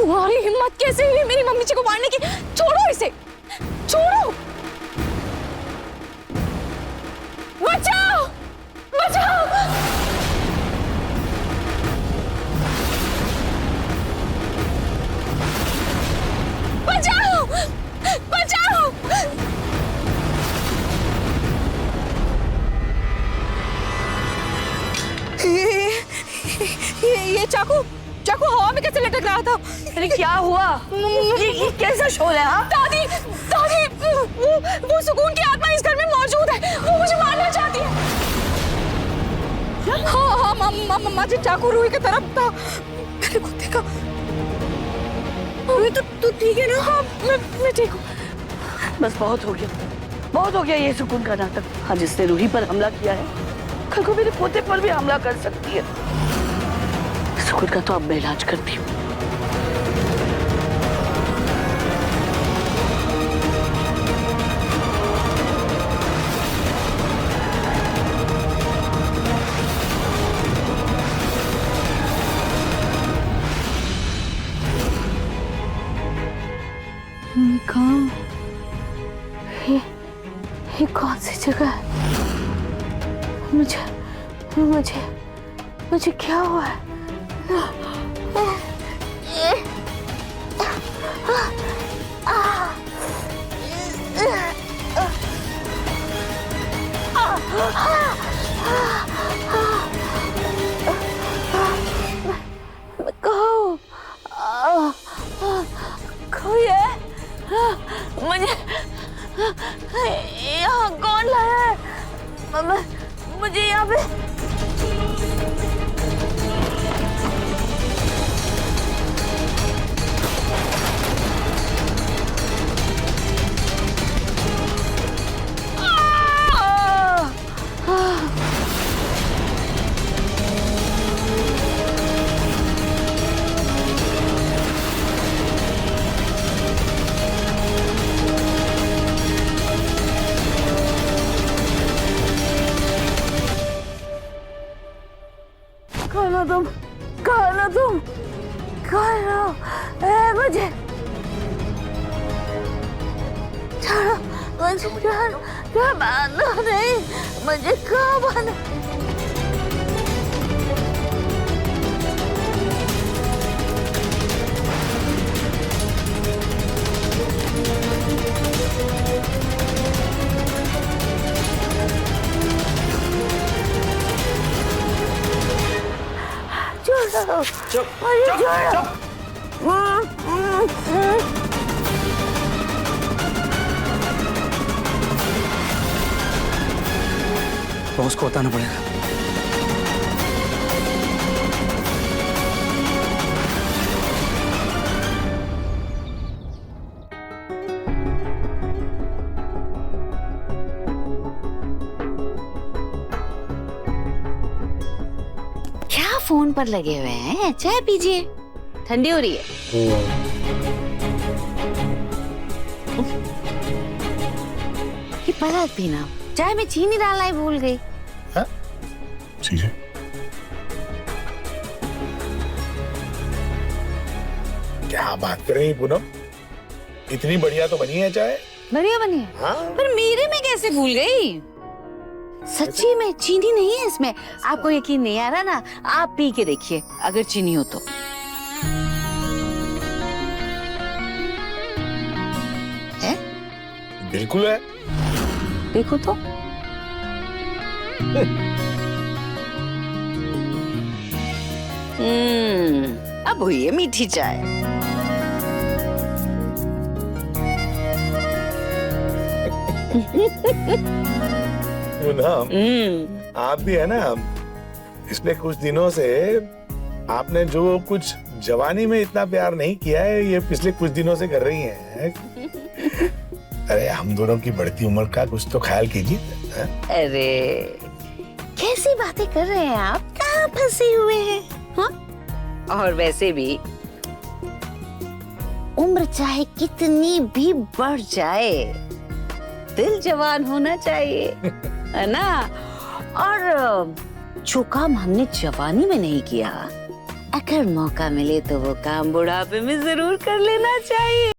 तुम्हारी हिम्मत कैसे हुई मेरी मम्मी जी को मारने की? छोड़ो इसे, छोड़ो। बचाओ, बचाओ। बचाओ, बचाओ। ये चाकू हवा में कैसे लटक रहा था? अरे क्या हुआ? ये कैसा शोर है? हाँ दादी, वो सुकून की आत्मा इस घर में मौजूद है, वो मुझे मारना चाहती है। हाँ मामा जी, चाकू रूही की तरफ था, मैंने खुद देखा। तू ठीक है ना? हाँ मैं ठीक हूँ। बस बहुत हो गया ये सुकून का नाटक। हाँ, जिसने रूही पर हमला किया है कल को मेरे पोते पर भी हमला कर सकती है। सुकून का तो अब मैं इलाज करती हूँ। ये कौन सी जगह है? मुझे क्या हुआ है? कोई है? मुझे यहाँ कौन लाया है? मुझे यहाँ पे मुझे बांधो नहीं, मुझे कहाँ बांधो? चुप। बॉस को बताना पड़ेगा। क्या फोन पर लगे हुए हैं? चाय पीजिए, ठंडी हो रही है। ये पलक पीना, चाय में चीनी डालना ही भूल गई। चीजें क्या बात कर रही पूनम, इतनी बढ़िया तो बनी है चाय। बढ़िया बनी है। हाँ? पर मेरे में कैसे भूल गई? सच्ची में चीनी नहीं है इसमें। आपको यकीन नहीं आ रहा ना, आप पी के देखिए अगर चीनी हो तो। है? बिल्कुल है। देखो तो। अब हुई है मीठी चाय। पूनम, आप भी है ना, पिछले कुछ दिनों से आपने जो कुछ जवानी में इतना प्यार नहीं किया है, ये पिछले कुछ दिनों से कर रही हैं। अरे हम दोनों की बढ़ती उम्र का कुछ तो ख्याल कीजिए। अरे कैसी बातें कर रहे हैं आप? कहाँ फंसे हुए हैं? हाँ? और वैसे भी उम्र चाहे कितनी भी बढ़ जाए, दिल जवान होना चाहिए, है ना? और जो काम हमने जवानी में नहीं किया, अगर मौका मिले तो वो काम बुढ़ापे में जरूर कर लेना चाहिए।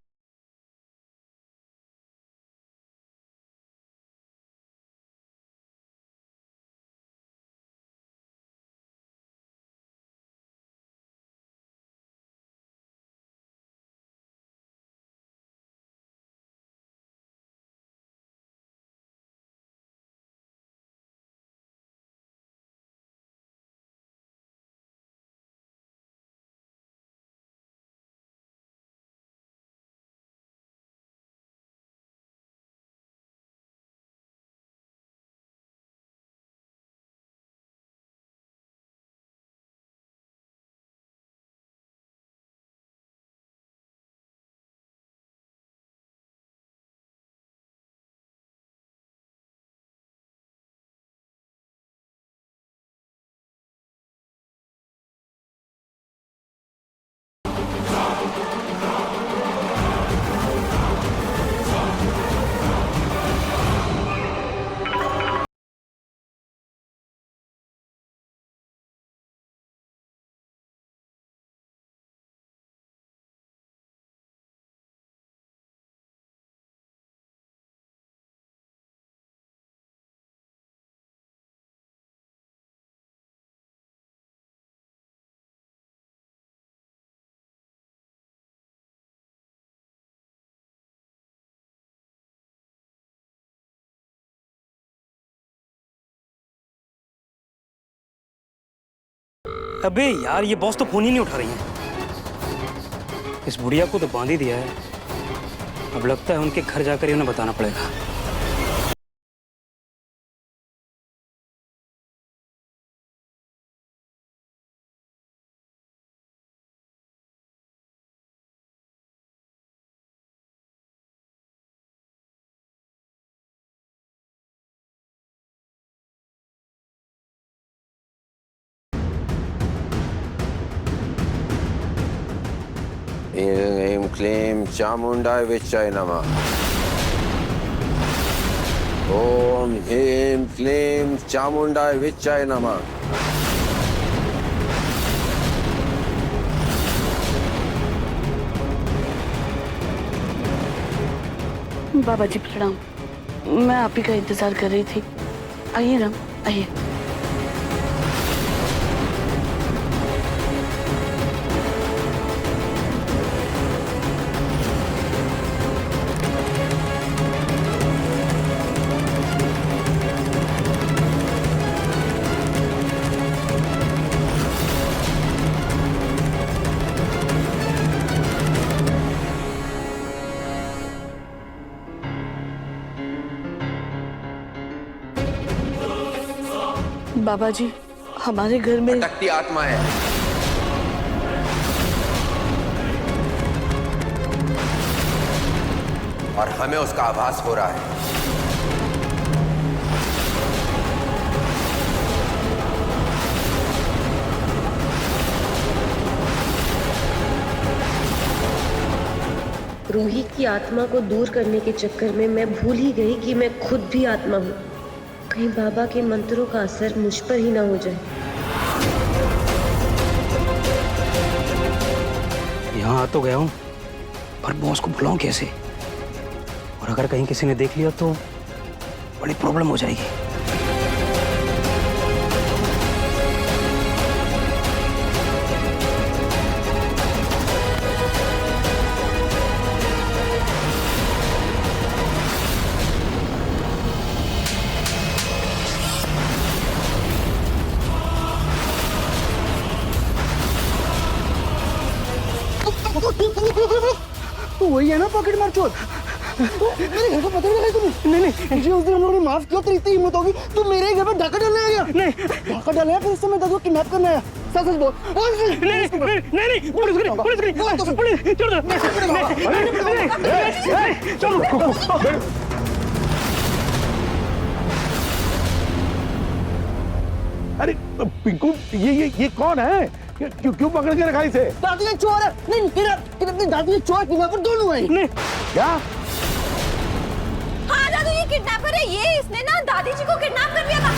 अबे यार, ये बॉस तो फोन ही नहीं उठा रही है। इस बुढ़िया को तो बांध ही दिया है। अब लगता है उनके घर जाकर ही उन्हें बताना पड़ेगा। Aim claim Chamundai Vichai Nama. Om Him Claim Chamundai Vichai Nama. बाबा जी प्रणाम। मैं आप ही का इंतजार कर रही थी। आइए ना, आइए। बाबा जी, हमारे घर में भटकती आत्मा है। और हमें उसका आभास हो रहा है। रूही की आत्मा को दूर करने के चक्कर में मैं भूल ही गई कि मैं खुद भी आत्मा हूँ। कहीं बाबा के मंत्रों का असर मुझ पर ही ना हो जाए। यहाँ आ तो गया हूँ, पर बॉस को बुलाऊं कैसे? और अगर कहीं किसी ने देख लिया तो बड़ी प्रॉब्लम हो जाएगी। तो वही है ना पॉकेट मार चोर। मेरे घर को पता नहीं लगा तुम्हें? नहीं, मुझे उस दिन हम लोगों ने माफ किया, तेरी इतनी हिम्मत होगी तू मेरे ही घर पर डाका डालने आ गया? नहीं, डाका डाला फिर इससे मैं दादू को किडनैप करने आया। सच सच बोल। नहीं, पुलिस छोड़। अरे पिंकू, ये कौन है? क्यों पकड़ के रखा इसे? दादी ने चोर है। नहीं, तेरा दादी ने चोर किडनैपर दोनों है। क्या? हाँ दादू, ये किडनैपर है। ये इसने ना दादी जी को किडनैप कर लिया था।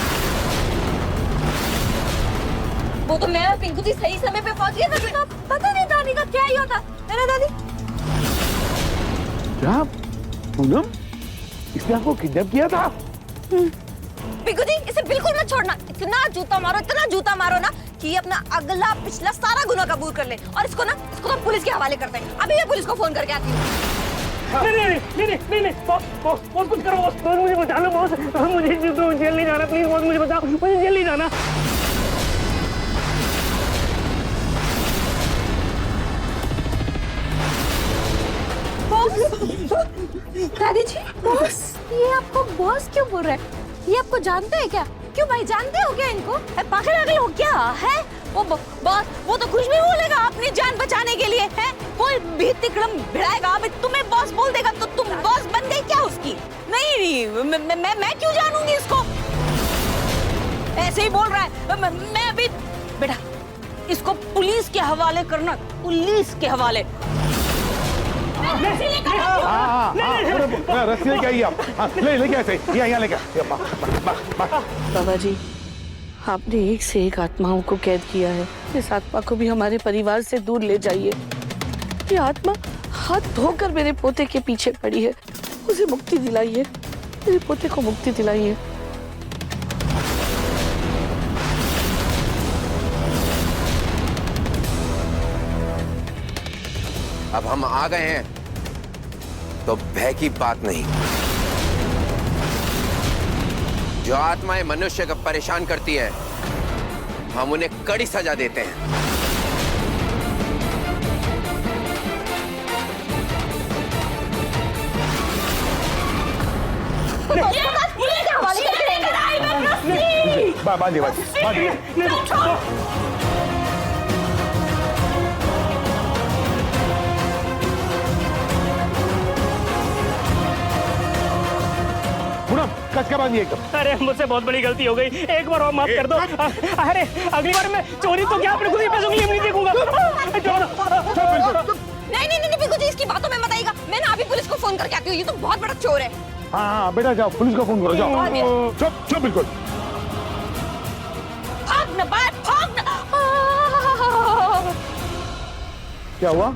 वो तो मैं और पिंकू जी सही समय पे पहुंच गए थे, तो पता नहीं दादी का क्या ही होता है ना दादी। क्या पूनम, इसने आपको किडनैप किया था? पिंकू जी इसे बिल्कुल मत छोड़ना, इतना जूता मारो ना कि ये अपना अगला पिछला सारा गुनाह कबूल कर ले, और इसको तो पुलिस के हवाले करते हैं। अभी मैं पुलिस को फोन करके आती हूँ। नहीं बॉस कुछ करो बॉस, मुझे बचा लो बॉस, मुझे जेल नहीं जाना, प्लीज बॉस मुझे बचाओ, मुझे जेल नहीं जाना। दादी जी, बॉस, ये आपको बॉस क्यों बोल रहा है? ये आपको जानते हैं क्या? क्यों भाई, जानते हो क्या इनको? पागल हो क्या है? वो बॉस, वो तो कुछ भी बोलेगा अपनी जान बचाने के लिए, है? कोई भी तिकड़म भिड़ाएगा, अभी तुम्हें बॉस बोल देगा तो तुम बॉस बन गई क्या उसकी? नहीं, मैं क्यों जानूंगी इसको? ऐसे ही बोल रहा है। मैं अभी बेटा इसको पुलिस के हवाले करना, पुलिस के हवाले। रस्सी लेके आइए आप। लेके ऐसे यहाँ लेके। बाबा जी, आपने एक से एक आत्माओं को कैद किया है, इस आत्मा को भी हमारे परिवार से दूर ले जाइए। ये आत्मा हाथ धोकर मेरे पोते के पीछे पड़ी है, उसे मुक्ति दिलाइए, मेरे पोते को मुक्ति दिलाइए। अब हम आ गए हैं तो भय की बात नहीं। जो आत्माएं मनुष्य को परेशान करती है, हम उन्हें कड़ी सजा देते हैं। बांधिए। पूनम, कस के बांधिए एकदम। अरे मुझसे बहुत बड़ी गलती हो गई, एक बार और माफ कर दो। अरे अगली बार मैं चोरी तो क्या अपने खुद ही पैसों के लिए नहीं देखूंगा। नहीं पिंकू जी, इसकी बातों में मत आइएगा। मैं ना अभी पुलिस को फोन करके आती हूँ, ये तो बहुत बड़ा चोर है। हाँ बेटा जाओ, पुलिस को फोन करो, जाओ। चुप बिल्कुल। भाग ना। क्या हुआ?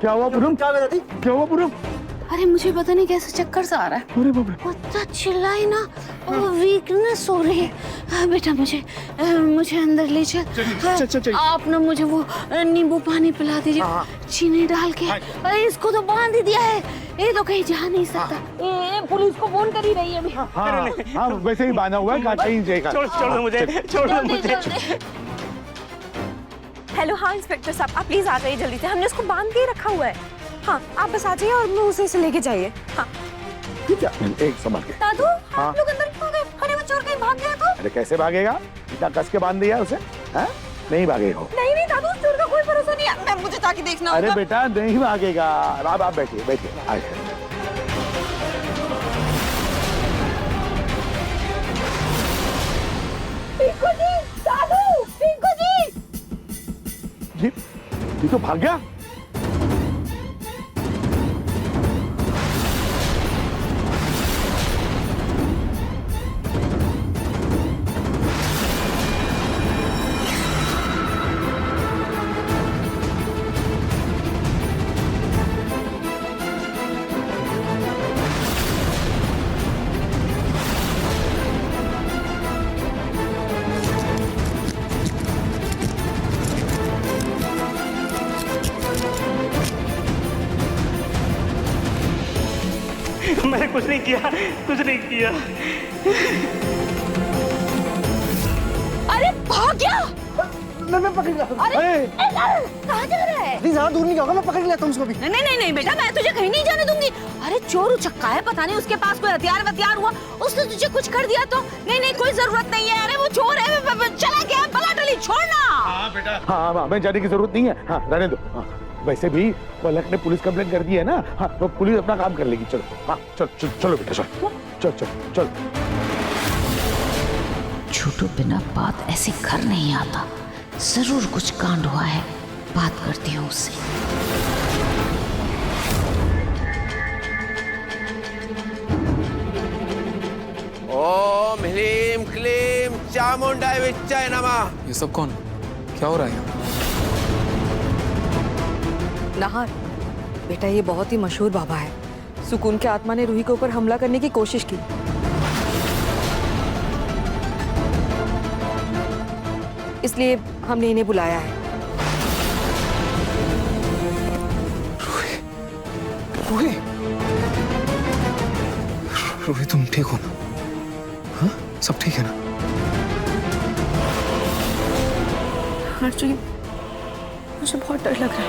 क्या हुआ पूनम? क्या हुआ पूनम? अरे मुझे पता नहीं कैसे चक्कर सा आ रहा है। अरे बाप रे। पता चिल्लाई ना, वीकनेस हो रही है। बेटा मुझे अंदर ले चल। आप ना मुझे वो नींबू पानी पिला दीजिए, चीनी डाल के। अरे इसको तो बांध ही दिया है, ये तो कहीं जा नहीं सकता। ये पुलिस को फोन कर ही रही है अभी। हाँ वैसे ही बांधा हुआ है, कहीं जाएगा। छोड़ दो मुझे। हेलो, हाँ इंस्पेक्टर साहब, आप प्लीज आ जाइए जल्दी से, हमने उसको बांध के ही रखा हुआ है। हाँ आप बस आ जाइए और मैं उसे लेके जाइए। हाँ ठीक है, एक संभाल के। दादू, आप लोग अंदर क्यों गए? अरे वो चोर कहीं भाग गया तो? अरे कैसे भागेगा, इतना कस के बांध दिया उसे, है? नहीं भागेगा। नहीं दादू, चोर का कोई भरोसा नहीं है, मुझे जाके देखना होगा। अरे बेटा नहीं भागेगा, आप बैठिए। पिंकू जी, दादू, पिंकू जी। ये तो भाग गया। मैंने कुछ नहीं किया। अरे भाग गया। मैं पकड़ लिया। अरे कहाँ जा रहा है? प्लीज ज्यादा दूर नहीं जाओगा, मैं पकड़ लेता हूँ उसको भी। नहीं बेटा, मैं तुझे कहीं नहीं जाने दूंगी। अरे चोर उचक्का है, पता नहीं उसके पास कोई हथियार हुआ, उसने तुझे कुछ कर दिया तो? नहीं कोई जरूरत नहीं है। अरे वो चोर है, चला गया, बला टली, छोड़ना। हाँ बेटा, हाँ हमें जाने की जरूरत नहीं है। हाँ रहने दो। वैसे भी पलक ने पुलिस कंप्लेंट कर दी है ना। हाँ तो पुलिस अपना काम कर लेगी। चलो हाँ चलो बेटा चल। छोटू बिना बात ऐसे घर नहीं आता, जरूर कुछ कांड हुआ है, बात करती हूँ उससे। ओम ह्रीम क्लीम चामुंडाय विच्चाय नमः। ये सब कौन? क्या हो रहा है यहाँ? नाहर, बेटा ये बहुत ही मशहूर बाबा है। सुकून के आत्मा ने रूही के ऊपर हमला करने की कोशिश की। इसलिए हमने इन्हें बुलाया है। रूही, रूही तुम ठीक हो ना? हाँ, सब ठीक है ना? अर्जुन, मुझे बहुत डर लग रहा है।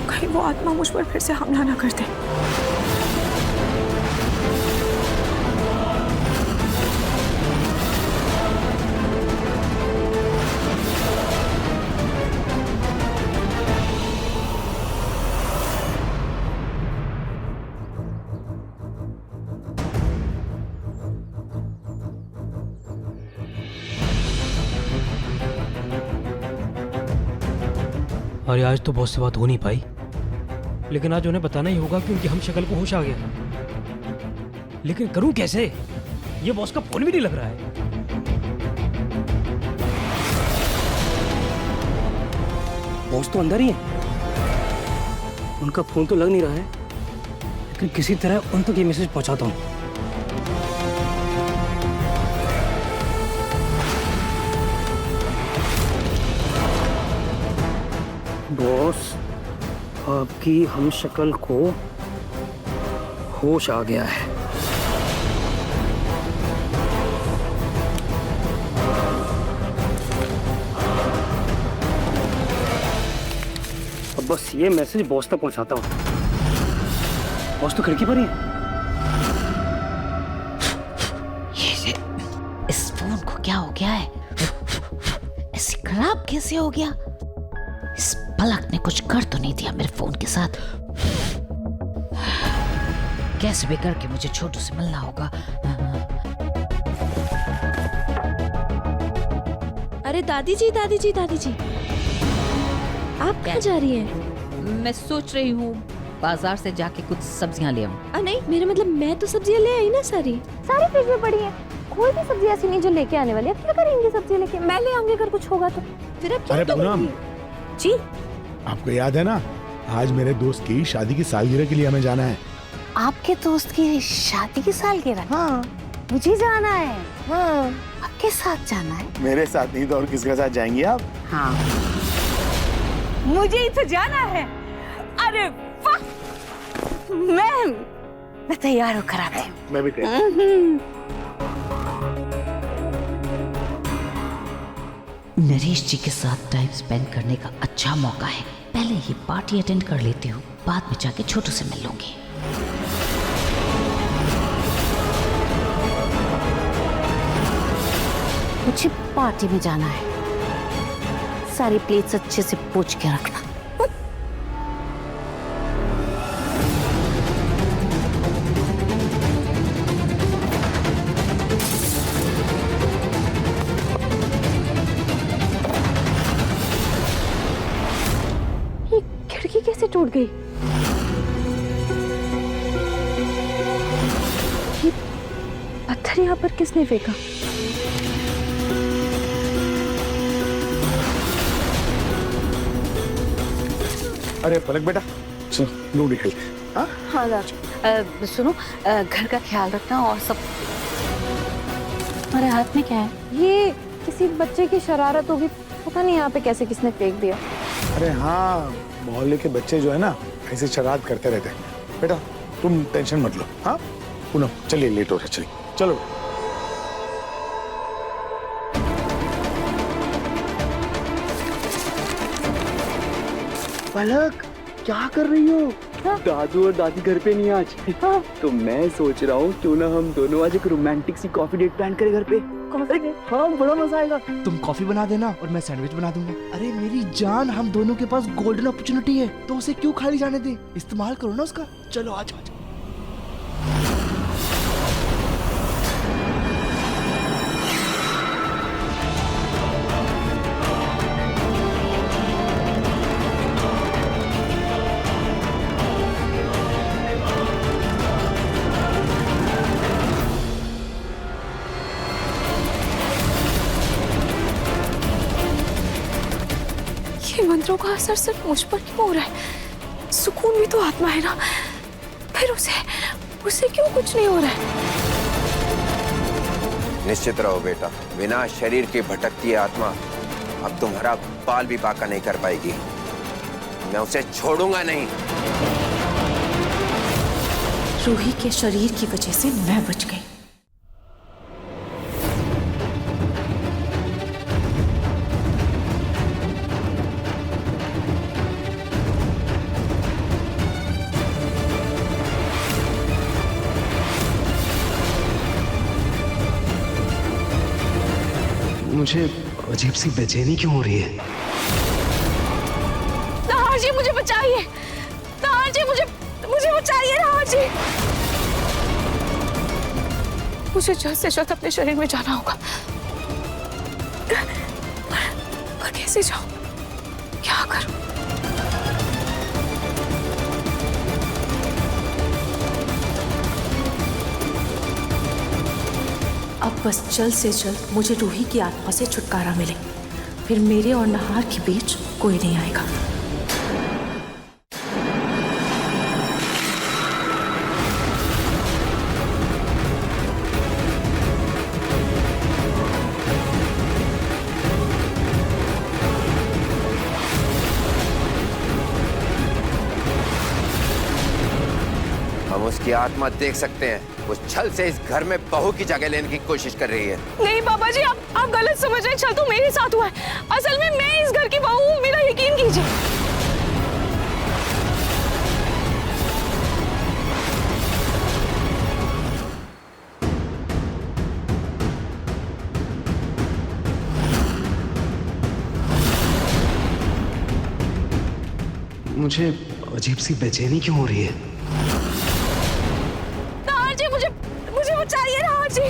कहीं वो आत्मा मुझ पर फिर से हमला ना कर दे। अरे आज तो बहुत से बात हो नहीं पाई, लेकिन आज उन्हें बताना ही होगा कि उनकी हम शक्ल को होश आ गया। लेकिन करूं कैसे? ये बॉस का फोन भी नहीं लग रहा है। बॉस तो अंदर ही है, उनका फोन तो लग नहीं रहा है, लेकिन किसी तरह उन तक ये मैसेज पहुंचाता हूं। बॉस, आपकी हम शक्ल को होश आ गया है। अब बस ये मैसेज बॉस तक पहुंचाता हूँ। बॉस तो खिड़की पर ही है। इस फोन को क्या हो गया है? ऐसे खराब कैसे हो गया? इस पलक ने कुछ कर तो नहीं दिया मेरे फोन के साथ? कैसे भी करके मुझे छोटू से मिलना होगा। अरे दादी जी, दादी जी, दादी जी, आप कहाँ जा रही हैं? मैं सोच रही हूँ बाजार से जाके कुछ सब्जियाँ ले आऊँ। नहीं, मेरा मतलब मैं तो सब्जियाँ ले आई ना सारी फ्रिज में पड़ी है। कोई भी सब्जी ऐसी नहीं जो लेके आने वाली है। क्या करेंगे सब्जी लेके? मैं ले आऊंगी अगर कुछ होगा तो। फिर अब क्या? अरे पूनम जी, आपको याद है ना, आज मेरे दोस्त की शादी की सालगिरह के लिए हमें जाना है। आपके दोस्त की शादी की सालगिरह? हाँ मुझे जाना है। हाँ, आपके साथ जाना है? मेरे साथ नहीं तो और किसके साथ जाएंगी आप? हाँ, मुझे ही तो जाना है। अरे वाह, मैं तैयार होकर आती हूँ। मैं भी तैयार। नरेश जी के साथ टाइम स्पेंड करने का अच्छा मौका है। पहले ही पार्टी अटेंड कर लेती हूँ, बाद में जाके छोटू से मिल लूंगी। मुझे पार्टी में जाना है। सारी प्लेट्स अच्छे से पोंछ के रखना। ये खिड़की कैसे टूट गई? ये पत्थर यहाँ पर किसने फेंका? अरे पलक बेटा, चलो लूडो खेलते हैं। हाँ हाँ दादी, सुनो, घर का ख्याल रखना और सब। तुम्हारे हाथ में क्या है? ये किसी बच्चे की शरारत होगी, पता नहीं यहाँ पे कैसे किसने फेंक दिया। अरे हाँ, मोहल्ले के बच्चे जो है ना ऐसे शरारत करते रहते हैं। बेटा तुम टेंशन मत लो। हाँ पूनम चलिए, लेट हो रहा है, चलिए चलो। पलक क्या कर रही हो? दादू और दादी घर पे नहीं आज। तो मैं सोच रहा हूँ क्यों ना हम दोनों आज एक रोमांटिक सी कॉफी डेट प्लान करें घर पे। Coffee date? हाँ, बड़ा मजा आएगा। तुम कॉफी बना देना और मैं सैंडविच बना दूंगा। अरे मेरी जान, हम दोनों के पास गोल्डन अपॉर्चुनिटी है, तो उसे क्यों खाली जाने दे? इस्तेमाल करो ना उसका। चलो आज आज। मंत्रों का असर सिर्फ मुझ पर क्यों हो रहा है? सुकून भी तो आत्मा है ना, फिर उसे क्यों कुछ नहीं हो रहा है? निश्चित रहो बेटा, बिना शरीर के भटकती है आत्मा अब तुम्हारा बाल भी बाका नहीं कर पाएगी। मैं उसे छोड़ूंगा नहीं। रूही के शरीर की वजह से मैं बच गई। मुझे अजीब सी बेचैनी क्यों हो रही है? नाहर जी मुझे बचाइए, नाहर जी मुझे बचाइए, नाहर जी। मुझे जल्द से जल्द अपने शरीर में जाना होगा, पर कैसे जाऊं, क्या करूं? अब बस जल्द से जल्द मुझे रूही की आत्मा से छुटकारा मिले, फिर मेरे और नाहर के बीच कोई नहीं आएगा। हम उसकी आत्मा देख सकते हैं, वो छल से इस घर में बहू की जगह लेने की कोशिश कर रही है। नहीं बाबा जी, आप गलत समझ रहे हैं। छल तो मेरे साथ हुआ है, असल में मैं इस घर की बहू हूँ, मेरा यकीन कीजिए। मुझे अजीब सी बेचैनी क्यों हो रही है? नाहर जी मुझे बचाइए, नाहर जी।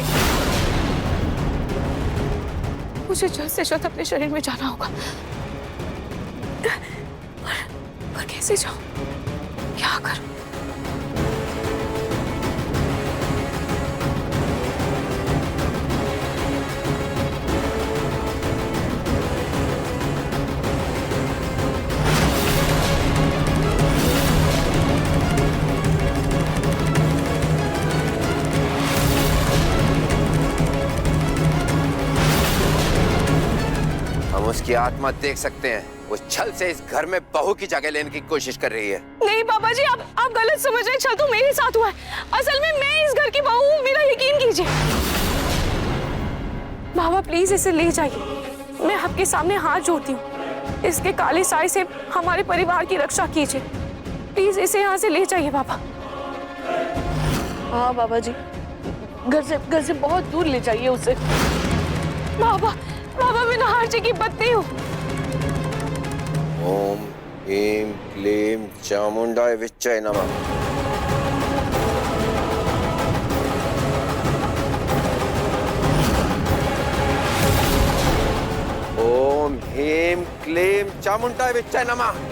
मुझे जल्द से जल्द अपने शरीर में जाना होगा, पर कैसे जाऊं, क्या करूं? हम उसकी आत्मा देख सकते हैं, वो छल से इस घर में बहू की जगह लेने की कोशिश कर रही है। नहीं बाबा जी, आप गलत समझ रहे हैं। छल तो मेरे साथ हुआ है, असल में मैं इस घर की बहू हूँ, मेरा यकीन कीजिए। बाबा प्लीज इसे ले जाइए, मैं आपके सामने हाथ जोड़ती हूँ। इसके काले साए से हमारे परिवार की रक्षा कीजिए, प्लीज इसे यहाँ से ले जाइए बाबा। हाँ बाबा जी, घर से बहुत दूर ले जाइए उसे। बाबा मैं नाहर जी की पत्नी हूँ। ओम ह्रीं क्लीं चामुंडाय विच्चय नमः। ओम ह्रीं क्लीं चामुंडाय विच्चय नमः।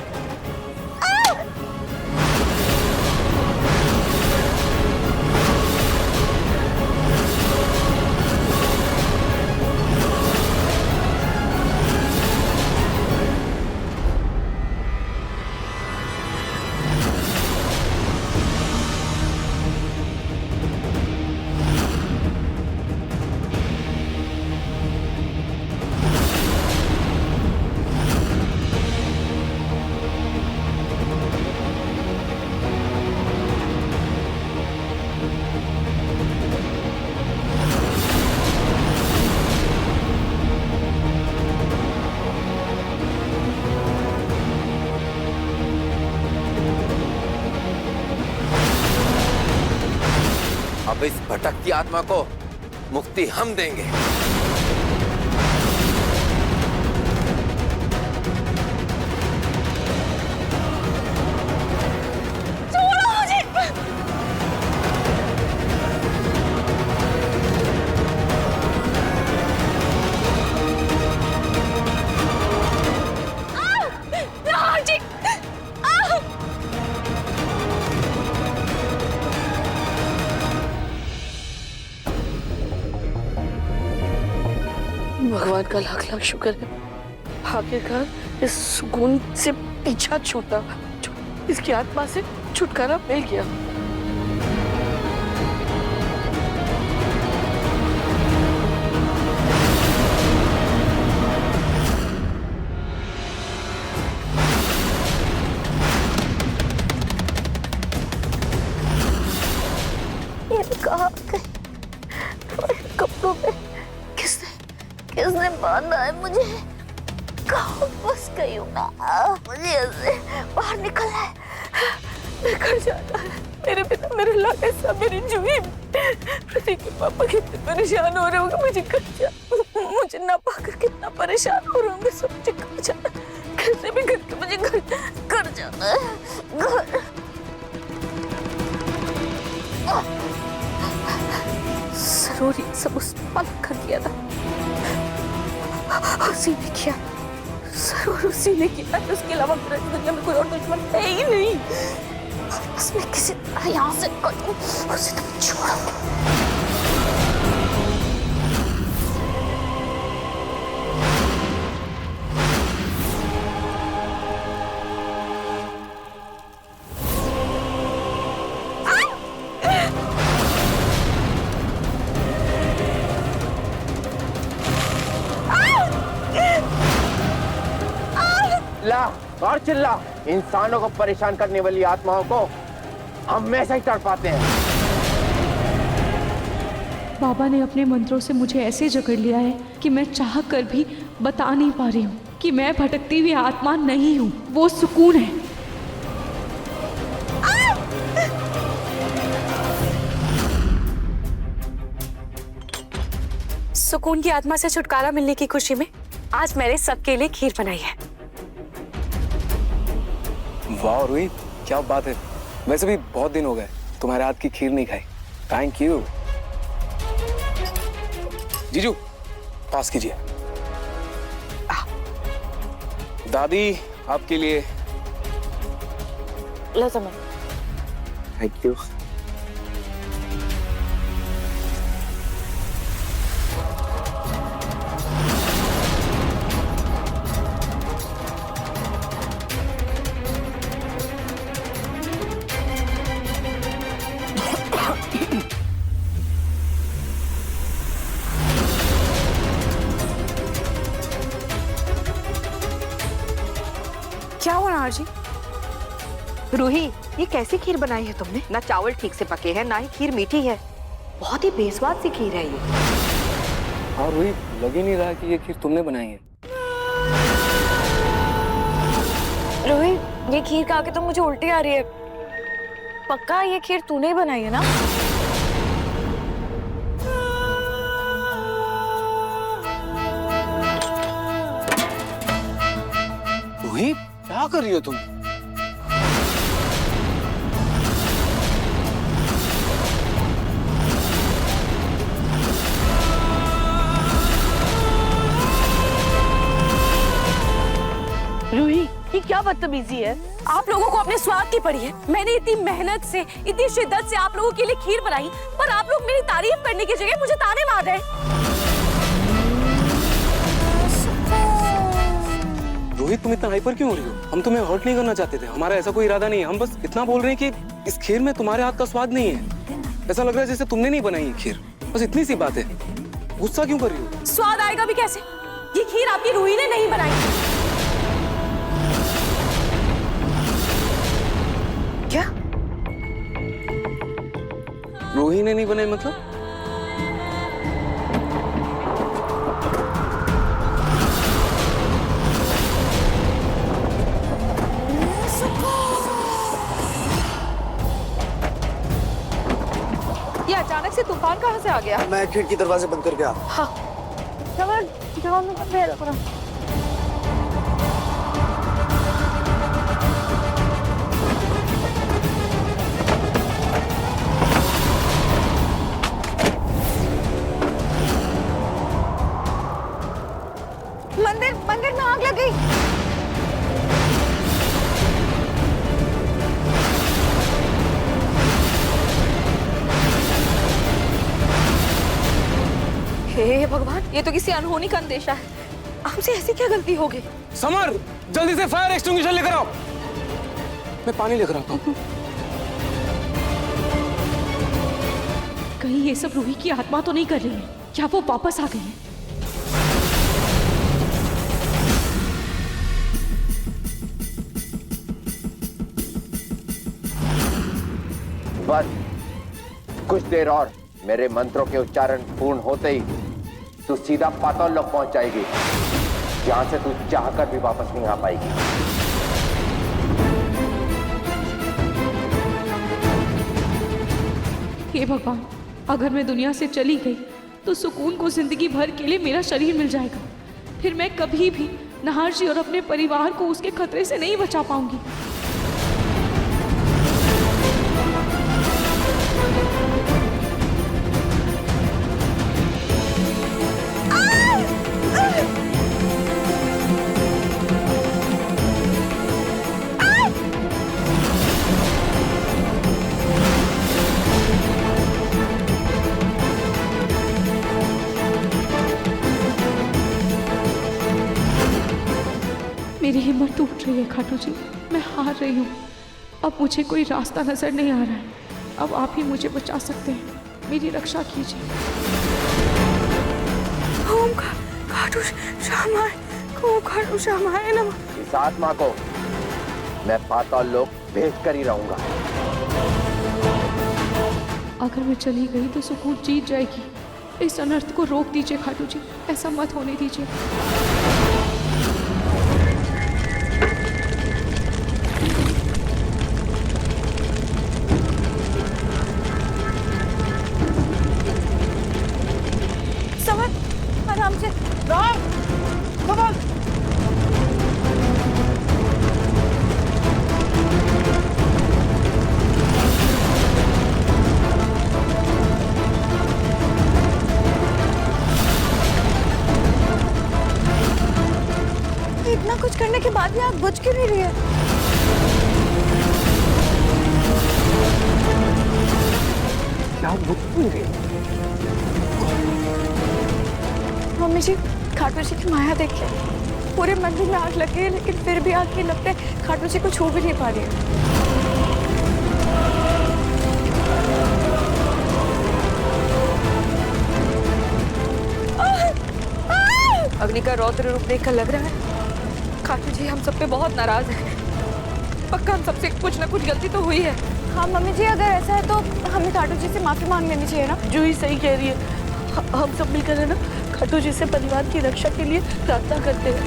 अब इस भटकती आत्मा को मुक्ति हम देंगे। भगवान का लाख लाख शुक्र है, आखिरकार इस सुकून से पीछा छूटा, इसकी आत्मा से छुटकारा मिल गया। कहाँ गई कपड़ों पे? किसने बांधा है मुझे? कहाँ फंस गई हूँ मैं? मुझे ऐसे बाहर निकलना है, मैं घर जाना है। मेरे पिता, मेरे लाडले साहब, मेरी जूही, प्रतीक के पापा कितने परेशान हो रहे होंगे मुझे घर जाना, मुझे ना पाकर कितना परेशान हो रहे होंगे सब। मुझे घर जाना, कैसे भी करके मुझे घर जाना है, घर। जरूरी सब उस पल कर दिया था, उसी ने किया, जरूर उसी ने किया। उसके अलावा मेरे दुनिया में कोई और दुश्मन है ही नहीं। बस मैं किसी तरह यहाँ से कटूं, उसे तो छोड़ूंगी। और चिल्ला। इंसानों को परेशान करने वाली आत्माओं को हमेशा ही तड़पाते हैं। बाबा ने अपने मंत्रों से मुझे ऐसे जकड़ लिया है कि मैं चाह कर भी बता नहीं पा रही हूँ कि मैं भटकती हुई आत्मा नहीं हूँ, वो सुकून है। सुकून की आत्मा से छुटकारा मिलने की खुशी में आज मैंने सबके लिए खीर बनाई है। वाह रूही, क्या बात है। वैसे भी बहुत दिन हो गए तुम्हारे हाथ की खीर नहीं खाई। Thank you. जीजू पास कीजिए। दादी आपके लिए। लो समय। Thank you. क्या हुआ नार जी? रूही, ये कैसी खीर बनाई है तुमने? ना चावल ठीक से पके हैं, ना ही खीर मीठी है। बहुत ही बेस्वाद सी खीर है ये। और रूही, लग ही नहीं रहा कि ये खीर तुमने बनाई है। रोहित, ये खीर खा के तो मुझे उल्टी आ रही है। पक्का ये खीर तूने बनाई है ना? रूही, क्या कर रही हो तुम? रूही, ये क्या बदतमीजी है? आप लोगों को अपने स्वाद की पड़ी है। मैंने इतनी मेहनत से, इतनी शिद्दत से आप लोगों के लिए खीर बनाई, पर आप लोग मेरी तारीफ करने की जगह मुझे ताने मार रहे हैं। रोहित, तुम इतना हाइपर क्यों हो रही हो? हम तुम्हें हर्ट नहीं करना चाहते थे, हमारा ऐसा कोई इरादा नहीं है। हम बस इतना बोल रहे हैं कि इस खीर में तुम्हारे हाथ का स्वाद नहीं है। ऐसा लग रहा है जैसे तुमने नहीं बनाई है खीर। बस इतनी सी बात है। गुस्सा क्यों कर रही हो? स्वाद आएगा भी कैसे? ये खीर आपकी रूही ने नहीं बनाई। क्या? रूही ने नहीं बनाई मतलब? ये अचानक से तूफान कहाँ से आ गया? मैं खिड़की दरवाजे बंद करके आ। हाँ। मंदिर में आग लग गई। हे भगवान, ये तो किसी अनहोनी का अंदेशा है। हमसे ऐसी क्या गलती हो गई? समर, जल्दी से फायर एक्सटिंग्विशर लेकर आओ। मैं पानी लेकर आता हूँ। कहीं ये सब रूही की आत्मा तो नहीं कर रही है? क्या वो वापस आ गई है? बस कुछ देर और, मेरे मंत्रों के उच्चारण पूर्ण होते ही तू सीधा पाताल लोक पहुंच जाएगी, जहां से तू चाहकर भी वापस नहीं आ पाएगी। हे भगवान, अगर मैं दुनिया से चली गई तो सुकून को जिंदगी भर के लिए मेरा शरीर मिल जाएगा। फिर मैं कभी भी नहार जी और अपने परिवार को उसके खतरे से नहीं बचा पाऊंगी। मेरी हिम्मत टूट रही है खाटू जी, मैं हार रही हूँ। अब मुझे कोई रास्ता नजर नहीं आ रहा है। अब आप ही मुझे बचा सकते हैं, मेरी रक्षा कीजिए। ओम खाटू श्यामाय, ओम खाटू श्यामाय नमः। इस आत्मा को मैं पाताल लोक भेज कर ही रहूंगा। अगर मैं चली गई तो सुकून जीत जाएगी। इस अनर्थ को रोक दीजिए खाटू जी, ऐसा मत होने दीजिए। आराम से। राम, कमल। इतना कुछ करने के बाद भी आग बुझ क्यों नहीं रही है? आग बुझ क्यों नहीं रही है? मम्मी जी, खाटू जी की माया देखिए, पूरे मंदिर में आग लगी है, लेकिन फिर भी आग की लपटें खाटू जी को छू भी नहीं पा रही है। अग्नि का रौद्र रूप देखकर लग रहा है खाटू जी हम सब पे बहुत नाराज है। पक्का हम सबसे कुछ ना कुछ गलती तो हुई है। हाँ मम्मी जी, अगर ऐसा है तो हमें खाटू जी से माफी मांग लेनी चाहिए ना। जूही सही कह रही है, हम सब मिलकर है ना खाटू जी से परिवार की रक्षा के लिए प्रार्थना करते हैं।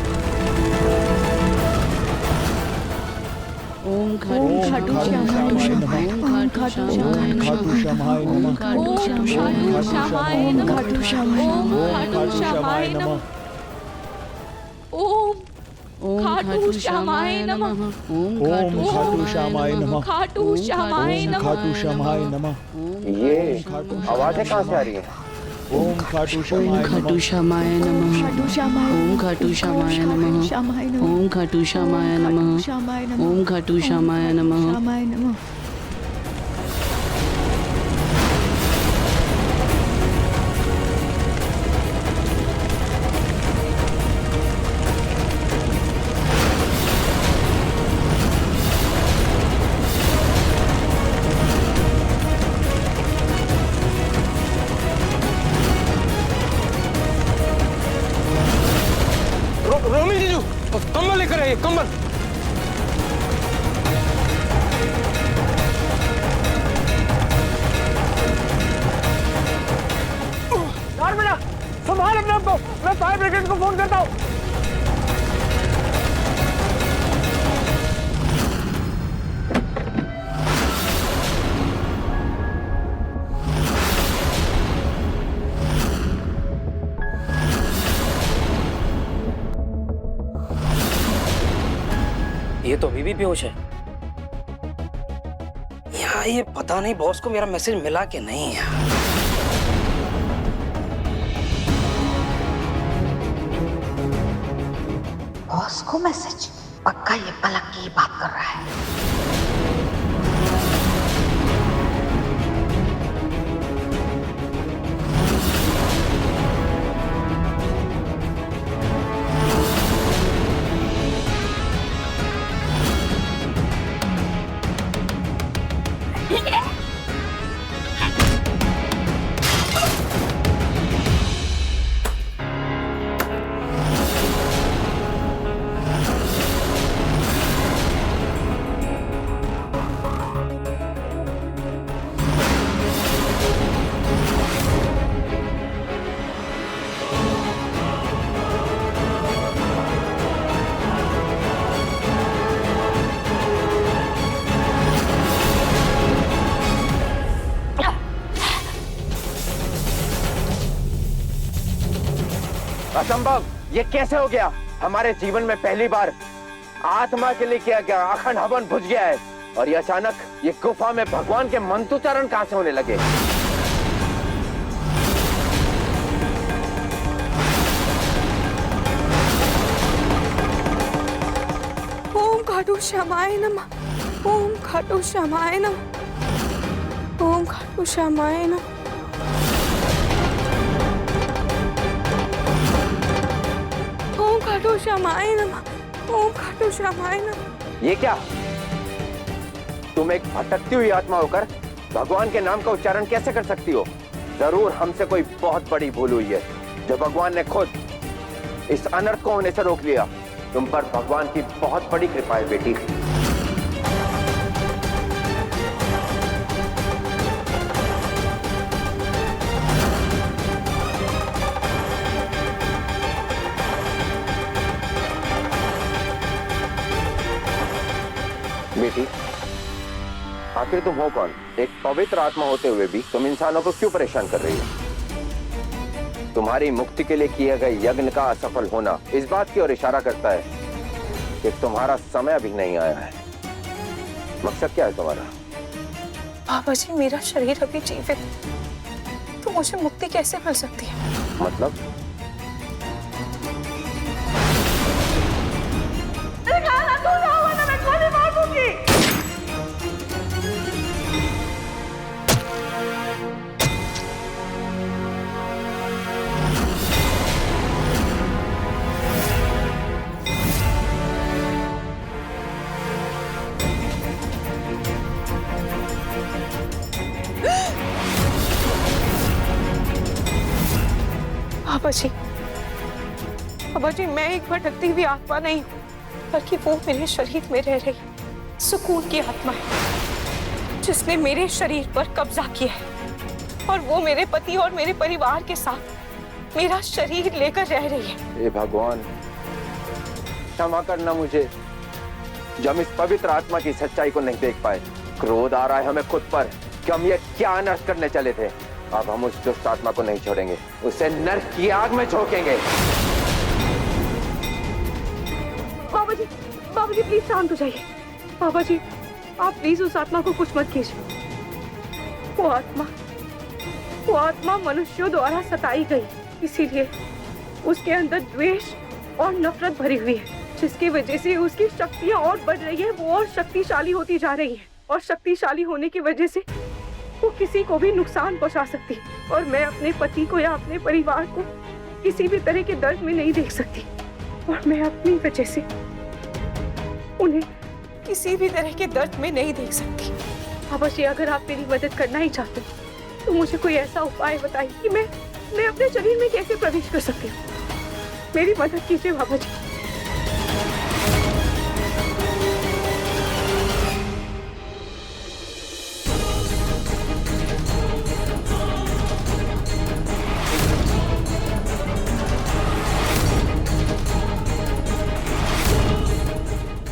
ओम खाटू श्यामाय नमः। ओम खाटू श्यामाय नमः। खाटू श्यामाय नमः। खाटू श्यामाय नमः। खाटू श्यामाय नमः। ओम खाटू श्यामाय नमः। ओम खाटू श्यामाय नमः। खाटू श्यामाय नमः। खाटू श्यामाय नमः। ये आवाजें कहाँ से आ रही हैं? ओम खाटू श्यामाय नमः। ओम खाटू श्यामाय नमः। ओम खाटू श्यामाय नमः। ओम खाटू श्यामाय नमः। रोमिल जीजू, कंबल लेकर आइए, कंबल। यार बेटा, संभाल अपने आप को, मैं फायर ब्रिगेड को फोन करता हूँ। ये तो अभी भी बेहोश है। यार ये पता नहीं बॉस को मेरा मैसेज मिला कि नहीं यार। बॉस को मैसेज? पक्का ये पलक की बात कर रहा है। असंभव, ये कैसे हो गया? हमारे जीवन में पहली बार आत्मा के लिए किया गया अखंड हवन बुझ गया है, और ये अचानक ये गुफा में भगवान के मंत्रोच्चारण कहां से होने लगे? ओम खाटू श्यामाय नमः। ओम खाटू श्यामाय नमः। ओम खाटू श्यामाय नमः। ओम खाटू श्यामाय नमः। ओम खाटू श्यामाय नमः। ये क्या? तुम एक भटकती हुई आत्मा होकर भगवान के नाम का उच्चारण कैसे कर सकती हो? जरूर हमसे कोई बहुत बड़ी भूल हुई है, जो भगवान ने खुद इस अनर्थ को होने से रोक लिया। तुम पर भगवान की बहुत बड़ी कृपा है बेटी। बेटी, आखिर तुम हो कौन? एक पवित्र आत्मा होते हुए भी तुम इंसानों को क्यों परेशान कर रही हो? तुम्हारी मुक्ति के लिए किए गए यज्ञ का असफल होना इस बात की ओर इशारा करता है कि तुम्हारा समय अभी नहीं आया है। मकसद क्या है तुम्हारा? बाबा जी, मेरा शरीर अभी जीवित है, तो मुझे मुक्ति कैसे मिल सकती है? मतलब? बाबा जी, मैं एक भटकती हुई आत्मा नहीं हूँ, बल्कि वो मेरे शरीर में रह रही सुकून की आत्मा है, जिसने मेरे शरीर पर कब्जा किया है, और वो मेरे पति और मेरे परिवार के साथ मेरा शरीर लेकर रह रही है। हे भगवान, क्षमा करना मुझे, जो हम इस पवित्र आत्मा की सच्चाई को नहीं देख पाए। क्रोध आ रहा है हमें खुद पर कि हम ये क्या अनर्थ करने चले थे। अब हम उस दुष्ट आत्मा को नहीं छोड़ेंगे, उसे नरक की आग में झोंकेंगे। बाबा जी प्लीज शांत हो जाइए। बाबा जी, आप प्लीज उस आत्मा को कुछ मत कीजिए। वो आत्मा मनुष्यों द्वारा सताई गई, इसीलिए उसके अंदर द्वेष और नफरत भरी हुई है, जिसकी वजह से उसकी शक्तियां और बढ़ रही है। वो और शक्तिशाली होती जा रही है, और शक्तिशाली होने की वजह से वो किसी को भी नुकसान पहुंचा सकती है। और मैं अपने पति को या अपने परिवार को किसी भी तरह के दर्द में नहीं देख सकती, और मैं अपनी वजह से उन्हें किसी भी तरह के दर्द में नहीं देख सकती। बाबा जी, अगर आप मेरी मदद करना ही चाहते हो तो मुझे कोई ऐसा उपाय बताइए कि मैं अपने शरीर में कैसे प्रवेश कर सकती हूँ। मेरी मदद कीजिए बाबा जी।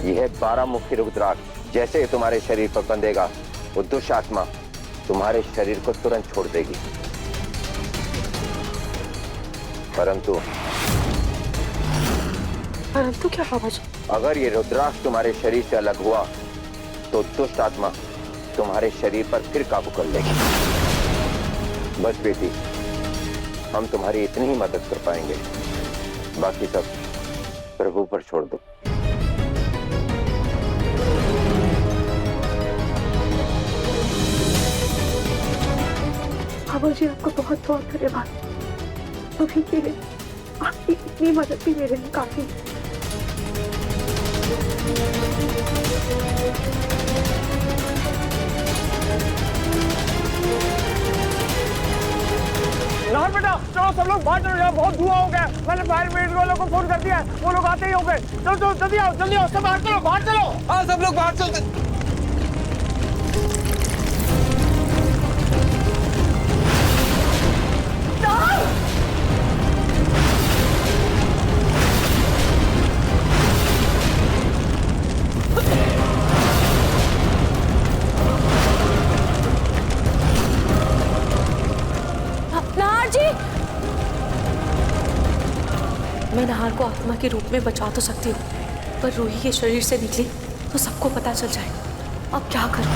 यह 12 मुखी रुद्राक्ष जैसे ही तुम्हारे शरीर पर बंधेगा, वो दुष्ट आत्मा तुम्हारे शरीर को तुरंत छोड़ देगी। परंतु क्या बाबा जी? अगर ये रुद्राक्ष तुम्हारे शरीर से अलग हुआ तो दुष्ट आत्मा तुम्हारे शरीर पर फिर काबू कर लेगी। बस बेटी, हम तुम्हारी इतनी ही मदद कर पाएंगे, बाकी सब प्रभु पर छोड़ दो। बाबा जी, आपको बहुत बहुत धन्यवाद। अभी के लिए आपकी इतनी मदद भी मेरे लिए काफी है। सब लोग बाहर चलो, यहाँ बहुत धुआं हो गया। मैंने फायर ब्रिगेड वालों को फोन कर दिया है, वो लोग आते ही होंगे। चलो चलो जल्दी आओ, जल्दी आओ, सब बाहर चलो, बाहर चलो। हाँ सब लोग बाहर चलते। नाहर जी, मैं नाहर को आत्मा के रूप में बचा तो सकती हूँ, पर रूही के शरीर से निकली तो सबको पता चल जाएगा। अब क्या करूँ?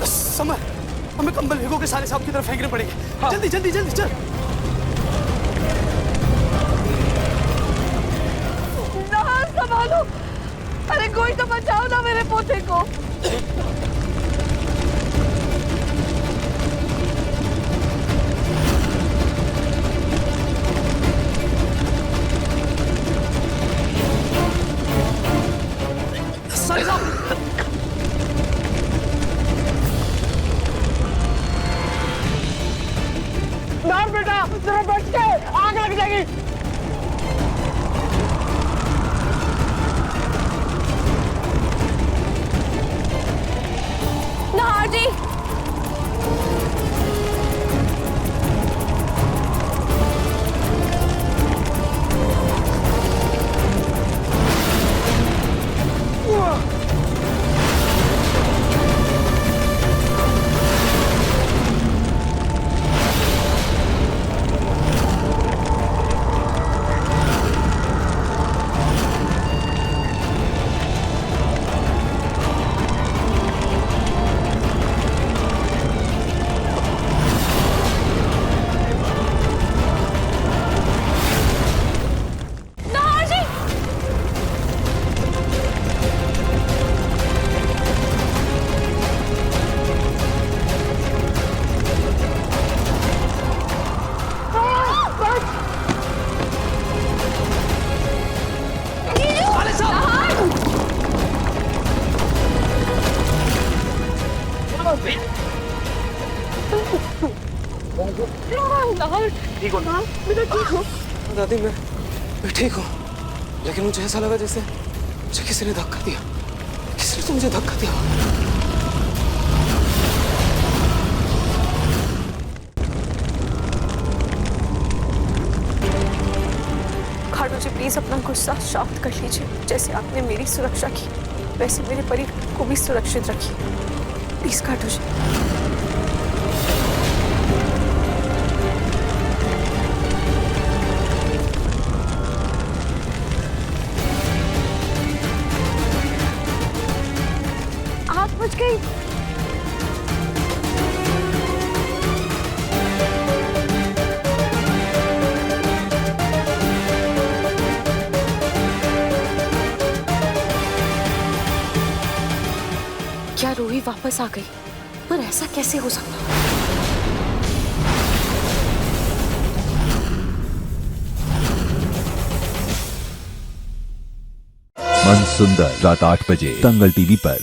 समय, हमें कंबल भिगो के साले साहब की तरफ फेंकने पड़ेंगे। हाँ। जल्दी जल्दी जल्दी चल। नाहर संभालो, अरे कोई तो बचाओ ना मेरे पोते को। साले साहब, नाम बेटा जरा बच के, आग लग जाएगी। नाहर जी, ठीक हो ना? दादी मैं ठीक हूँ, लेकिन मुझे ऐसा लगा जैसे मुझे किसी ने धक्का दिया। किसी ने तो मुझे धक्का दिया। खाटू जी प्लीज अपना गुस्सा शांत कर लीजिए। जैसे आपने मेरी सुरक्षा की, वैसे मेरे परिवार को भी सुरक्षित रखिए। प्लीज खाटू जी। आग बुझ गई। क्या रूही वापस आ गई? पर ऐसा कैसे हो सकता? मन सुंदर रात 8 बजे दंगल टीवी पर।